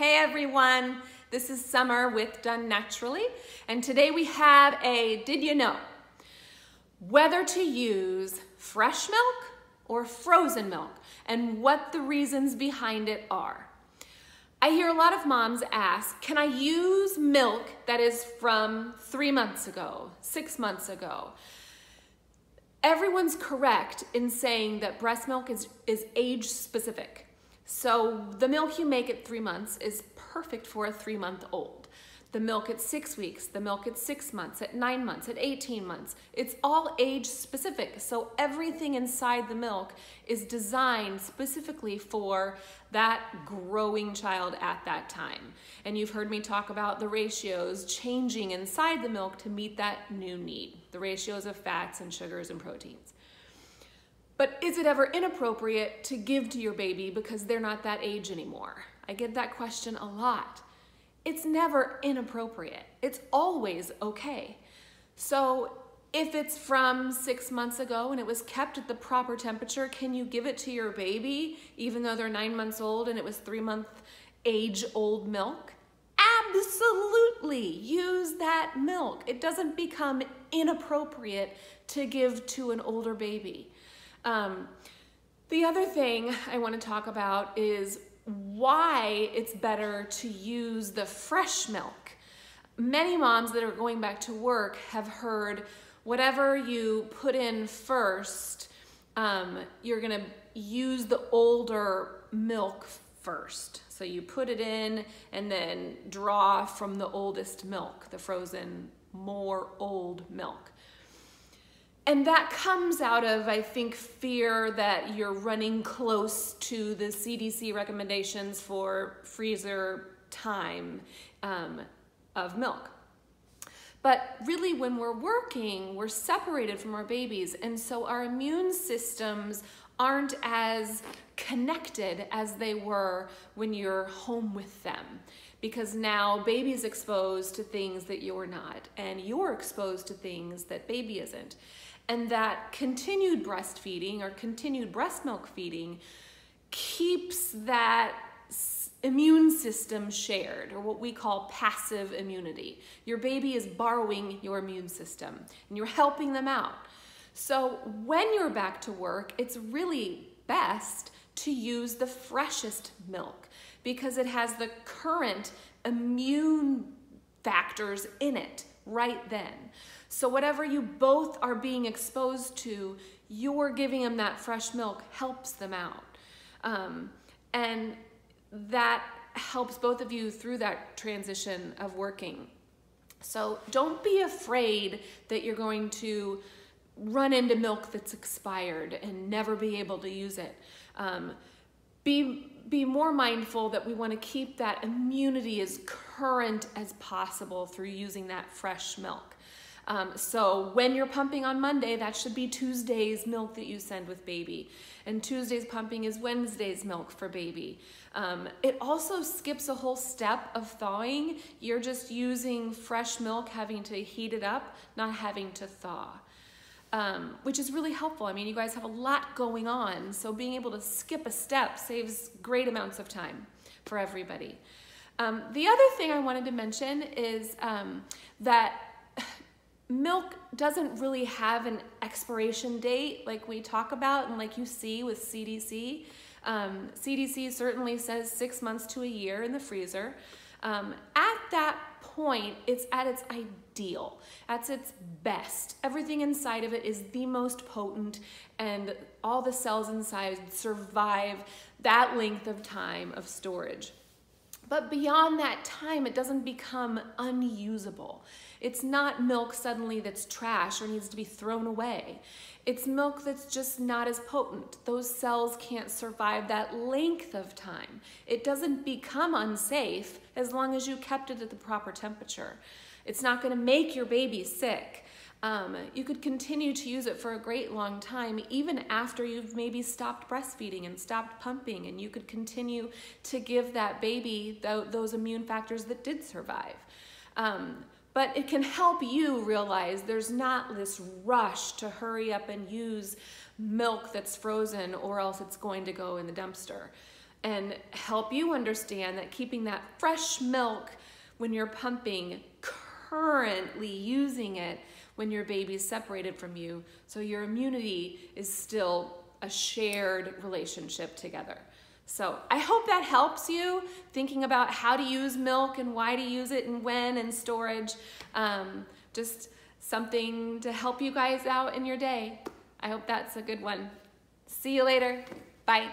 Hey everyone, this is Summer with Done Naturally, and today we have a did you know? Whether to use fresh milk or frozen milk and what the reasons behind it are. I hear a lot of moms ask, can I use milk that is from 3 months ago, 6 months ago? Everyone's correct in saying that breast milk is age specific. So the milk you make at 3 months is perfect for a 3-month-old. The milk at 6 weeks, the milk at 6 months, at 9 months, at 18 months. It's all age specific. So everything inside the milk is designed specifically for that growing child at that time. And you've heard me talk about the ratios changing inside the milk to meet that new need, the ratios of fats and sugars and proteins. But is it ever inappropriate to give to your baby because they're not that age anymore? I get that question a lot. It's never inappropriate. It's always okay. So if it's from 6 months ago and it was kept at the proper temperature, can you give it to your baby even though they're 9 months old and it was 3-month age old milk? Absolutely, use that milk. It doesn't become inappropriate to give to an older baby. The other thing I want to talk about is why it's better to use the fresh milk. Many moms that are going back to work have heard whatever you put in first, you're going to use the older milk first. So you put it in and then draw from the oldest milk, the frozen, more old milk. And that comes out of, I think, fear that you're running close to the CDC recommendations for freezer time of milk. But really, when we're working, we're separated from our babies, and so our immune systems aren't as connected as they were when you're home with them. Because now baby's exposed to things that you're not, and you're exposed to things that baby isn't. And that continued breastfeeding or continued breast milk feeding keeps that immune system shared, or what we call passive immunity. Your baby is borrowing your immune system, and you're helping them out. So when you're back to work, it's really best to use the freshest milk because it has the current immune factors in it right then. So whatever you both are being exposed to, you're giving them that fresh milk helps them out. And that helps both of you through that transition of working. So don't be afraid that you're going to run into milk that's expired and never be able to use it. Be more mindful that we want to keep that immunity as current as possible through using that fresh milk. So when you're pumping on Monday, that should be Tuesday's milk that you send with baby. And Tuesday's pumping is Wednesday's milk for baby. It also skips a whole step of thawing. You're just using fresh milk, having to heat it up, not having to thaw. Which is really helpful. I mean, you guys have a lot going on, so being able to skip a step saves great amounts of time for everybody. The other thing I wanted to mention is that milk doesn't really have an expiration date like we talk about and like you see with CDC. CDC certainly says 6 months to a year in the freezer. At that point, it's at its ideal, at its best. Everything inside of it is the most potent, and all the cells inside survive that length of time of storage. But beyond that time, it doesn't become unusable. It's not milk suddenly that's trash or needs to be thrown away. It's milk that's just not as potent. Those cells can't survive that length of time. It doesn't become unsafe as long as you kept it at the proper temperature. It's not going to make your baby sick. You could continue to use it for a great long time, even after you've maybe stopped breastfeeding and stopped pumping, and you could continue to give that baby those immune factors that did survive. But it can help you realize there's not this rush to hurry up and use milk that's frozen or else it's going to go in the dumpster. and help you understand that keeping that fresh milk when you're pumping, currently using it when your baby's separated from you, so your immunity is still a shared relationship together. So I hope that helps you thinking about how to use milk and why to use it and when and storage. Just something to help you guys out in your day. I hope that's a good one. See you later. Bye.